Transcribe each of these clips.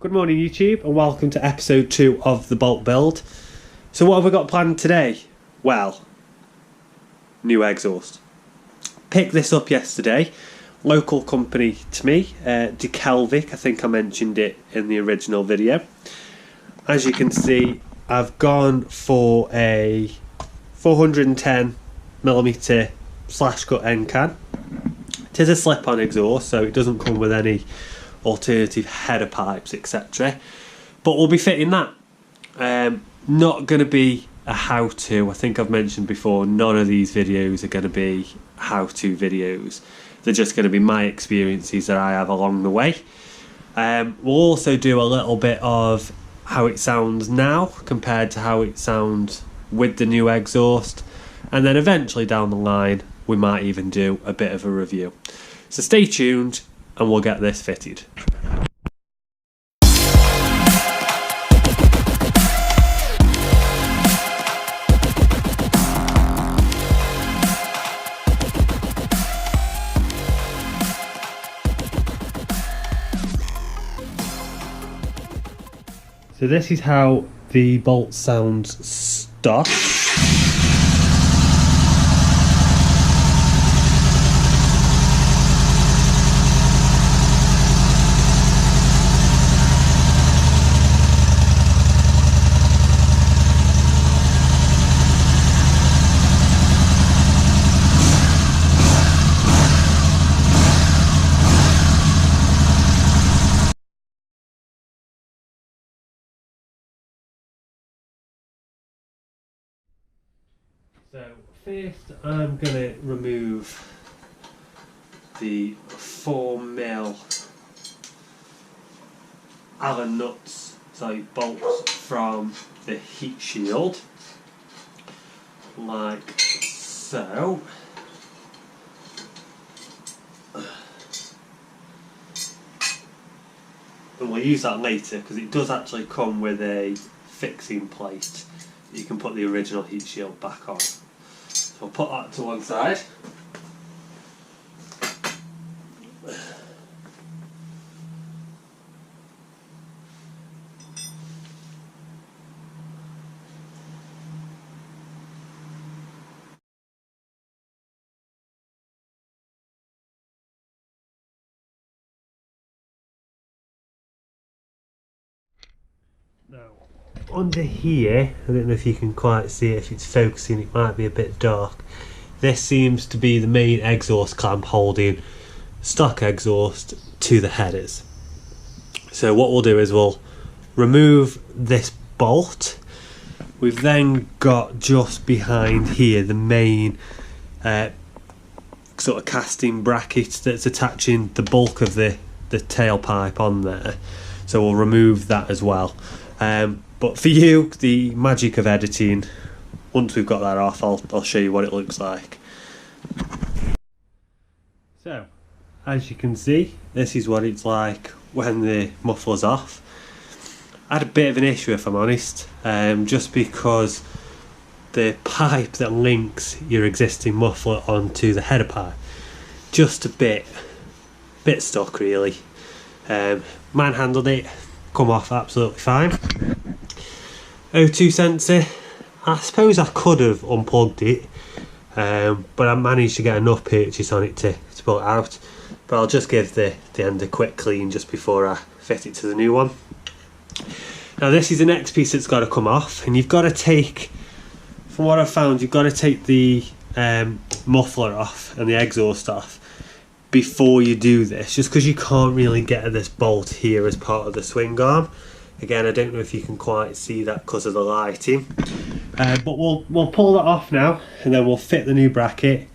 Good morning YouTube and welcome to episode 2 of the Bolt build. So what have we got planned today? Well, new exhaust. Picked this up yesterday, local company to me, Delkevic, I think I mentioned it in the original video. As you can see, I've gone for a 410mm slash cut end can. It is a slip-on exhaust, so it doesn't come with any alternative header pipes, etc. But we'll be fitting that. Not going to be a how-to. I think I've mentioned before, none of these videos are going to be how-to videos. They're just going to be my experiences that I have along the way. We'll also do a little bit of how it sounds now compared to how it sounds with the new exhaust, and then eventually down the line we might even do a bit of a review. So stay tuned and we'll get this fitted. So this is how the Bolt sounds stock. So first I'm going to remove the 4mm Allen nuts, so bolts from the heat shield, like so. And we'll use that later because it does actually come with a fixing plate. You can put the original heat shield back on. So I'll put that to one side. Now, under here, I don't know if you can quite see it, if it's focusing it might be a bit dark. This seems to be the main exhaust clamp holding stock exhaust to the headers. So what we'll do is we'll remove this bolt. We've then got just behind here the main sort of casting bracket that's attaching the bulk of the tailpipe on there. So we'll remove that as well. But for you, the magic of editing, once we've got that off, I'll show you what it looks like. So, as you can see, this is what it's like when the muffler's off. I had a bit of an issue, if I'm honest, just because the pipe that links your existing muffler onto the header pipe, just a bit stuck really. Manhandled it, come off absolutely fine. O2 sensor, I suppose I could have unplugged it, but I managed to get enough purchase on it to pull it out. But I'll just give the end a quick clean just before I fit it to the new one. Now this is the next piece that's got to come off, and you've got to take, from what I've found, you've got to take the muffler off and the exhaust off before you do this, just because you can't really get this bolt here as part of the swing arm. Again, I don't know if you can quite see that because of the lighting, but we'll pull that off now, and then we'll fit the new bracket,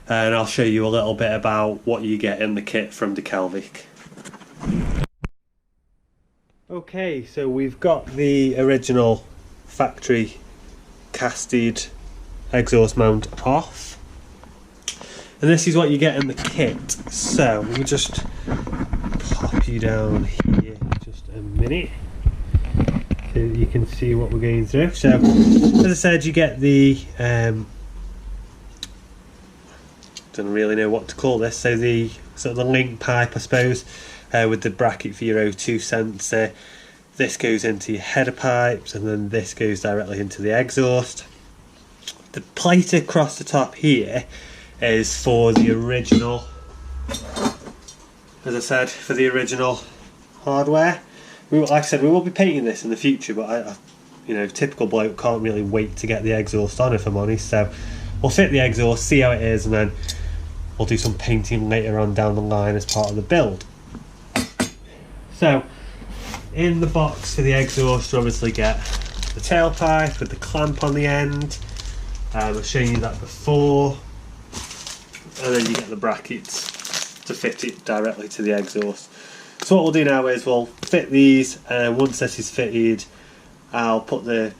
and I'll show you a little bit about what you get in the kit from Delkevic. Okay, so we've got the original factory casted exhaust mount off, and this is what you get in the kit. So let me just pop you down here just a minute so that you can see what we're going through. So as I said, you get the don't really know what to call this, so the sort of the link pipe, I suppose, with the bracket for your O2 sensor. This goes into your header pipes, and then this goes directly into the exhaust. The plate across the top here is for the original, as I said, for the original hardware. Like I said, we will be painting this in the future, but I you know, typical bloke, can't really wait to get the exhaust on, if I'm honest. So we'll fit the exhaust, see how it is, and then we'll do some painting later on down the line as part of the build. So in the box for the exhaust, you obviously get the tailpipe with the clamp on the end. I've shown you that before. And then you get the brackets to fit it directly to the exhaust. So what we'll do now is we'll fit these, and once this is fitted, I'll put the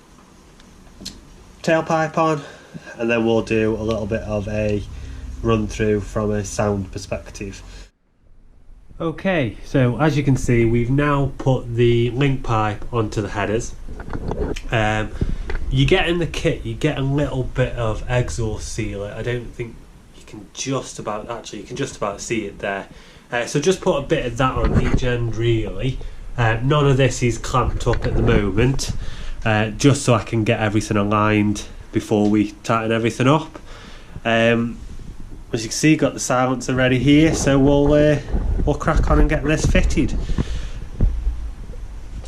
tailpipe on, and then we'll do a little bit of a run through from a sound perspective. Okay, so as you can see, we've now put the link pipe onto the headers. You get in the kit, you get a little bit of exhaust sealer. I don't think you can just about, actually you can just about see it there. So just put a bit of that on each end really. None of this is clamped up at the moment, just so I can get everything aligned before we tighten everything up. As you can see, got the silencer ready here, so we'll crack on and get this fitted.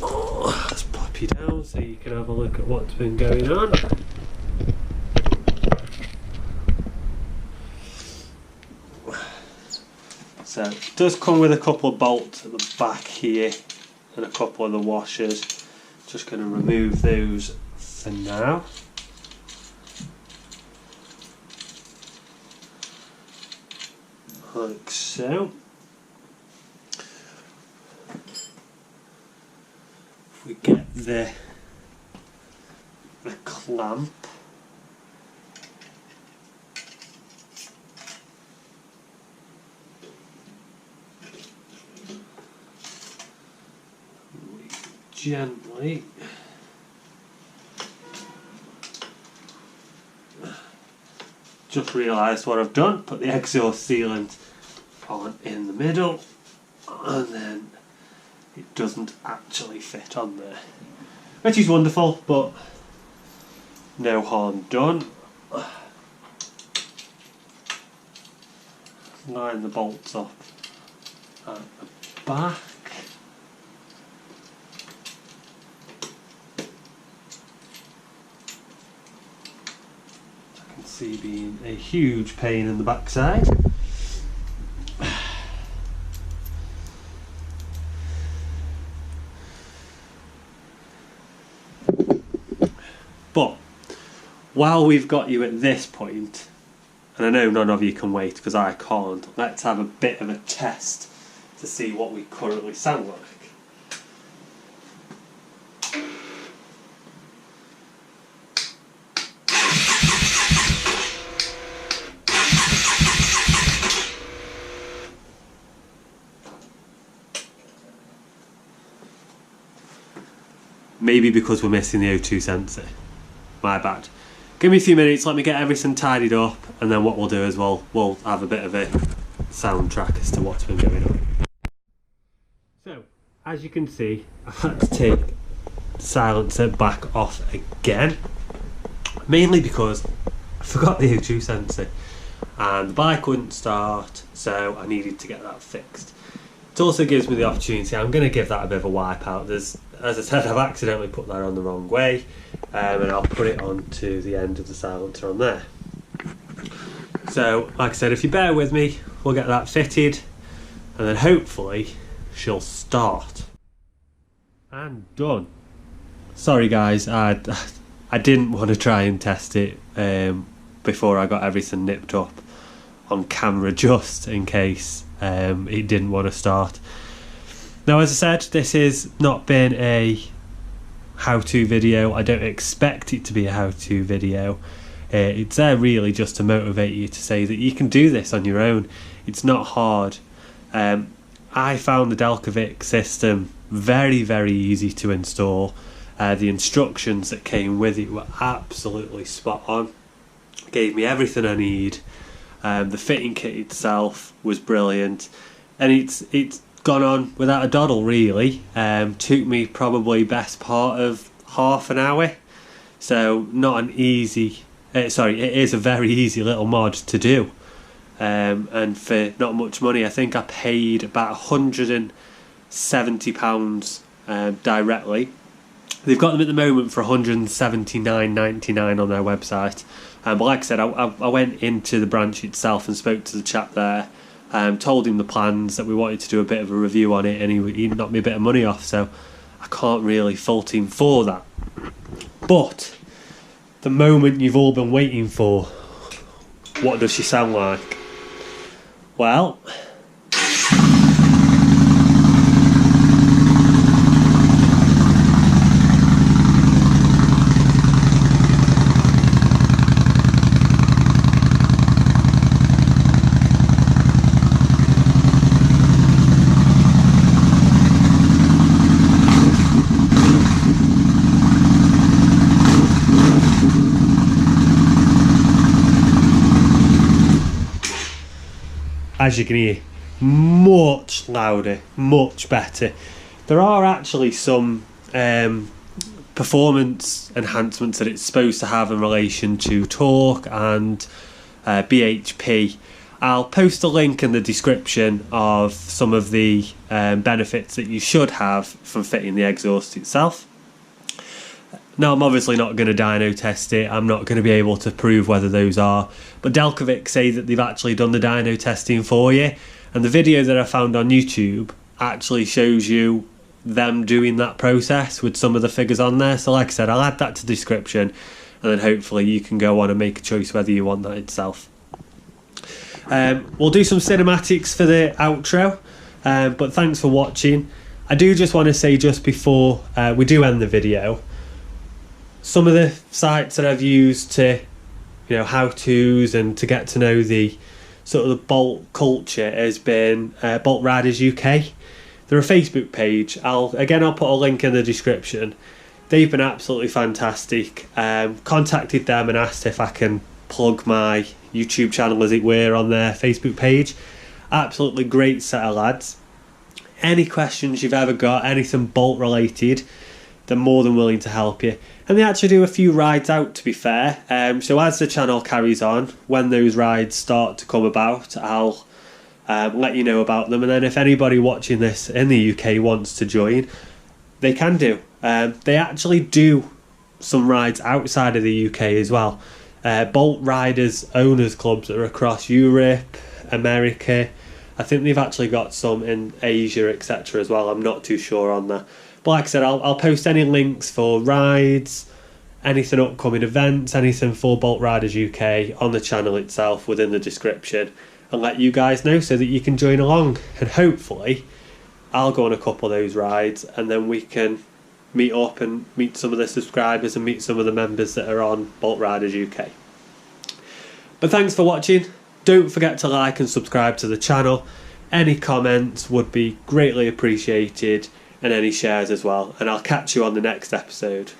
Let's pop you down so you can have a look at what's been going on. So it does come with a couple of bolts at the back here and a couple of the washers. Just going to remove those for now. Like so. If we get the clamp, gently just realised what I've done, put the exhaust sealant on in the middle, and then it doesn't actually fit on there, which is wonderful, but no harm done. Line the bolts up at the back. See, being a huge pain in the backside. But while we've got you at this point, and I know none of you can wait because I can't, let's have a bit of a test to see what we currently sound like. Maybe because we're missing the O2 sensor. My bad. Give me a few minutes, let me get everything tidied up, and then what we'll do is we'll have a bit of a soundtrack as to what's been going on. So, as you can see, I've had to take the silencer back off again. Mainly because I forgot the O2 sensor and the bike wouldn't start, so I needed to get that fixed. It also gives me the opportunity, I'm going to give that a bit of a wipe out. As I said, I've accidentally put that on the wrong way, and I'll put it onto the end of the silencer on there. So, like I said, if you bear with me, we'll get that fitted, and then hopefully she'll start. And done. Sorry guys, I didn't want to try and test it before I got everything nipped up on camera, just in case it didn't want to start. Now, as I said, this has not been a how-to video. I don't expect it to be a how-to video. It's there really just to motivate you to say that you can do this on your own. It's not hard. I found the Delkevic system very, very easy to install. The instructions that came with it were absolutely spot on. Gave me everything I need. The fitting kit itself was brilliant, and it's gone on without a doddle really. Took me probably best part of half an hour. So not an easy, it is a very easy little mod to do. And for not much money, I think I paid about £170 directly. They've got them at the moment for £179.99 on their website. But like I said, I went into the branch itself and spoke to the chap there. Told him the plans, that we wanted to do a bit of a review on it, and he knocked me a bit of money off, so I can't really fault him for that. But the moment you've all been waiting for, what does she sound like? Well, as you can hear, much louder, much better. There are actually some performance enhancements that it's supposed to have in relation to torque and BHP. I'll post a link in the description of some of the benefits that you should have from fitting the exhaust itself. Now, I'm obviously not going to dyno test it. I'm not going to be able to prove whether those are. But Delkevic say that they've actually done the dyno testing for you. And the video that I found on YouTube actually shows you them doing that process with some of the figures on there. So like I said, I'll add that to the description. And then hopefully you can go on and make a choice whether you want that itself. We'll do some cinematics for the outro. But thanks for watching. I do just want to say just before we do end the video, some of the sites that I've used to, how-tos and to get to know the sort of the bolt culture has been Bolt Riders UK. They're a Facebook page. I'll put a link in the description. They've been absolutely fantastic. Contacted them and asked if I can plug my YouTube channel, as it were, on their Facebook page. Absolutely great set of lads. Any questions you've ever got, anything bolt related, they're more than willing to help you. And they actually do a few rides out, to be fair. So as the channel carries on, when those rides start to come about, I'll let you know about them. And then if anybody watching this in the UK wants to join, they can do. They actually do some rides outside of the UK as well. Bolt Riders owners clubs that are across Europe, America. I think they've actually got some in Asia, etc. as well. I'm not too sure on that. But like I said, I'll post any links for rides, anything upcoming events, anything for Bolt Riders UK on the channel itself within the description, and let you guys know so that you can join along. And hopefully I'll go on a couple of those rides, and then we can meet up and meet some of the subscribers and meet some of the members that are on Bolt Riders UK. But thanks for watching. Don't forget to like and subscribe to the channel. Any comments would be greatly appreciated, and any shares as well. And I'll catch you on the next episode.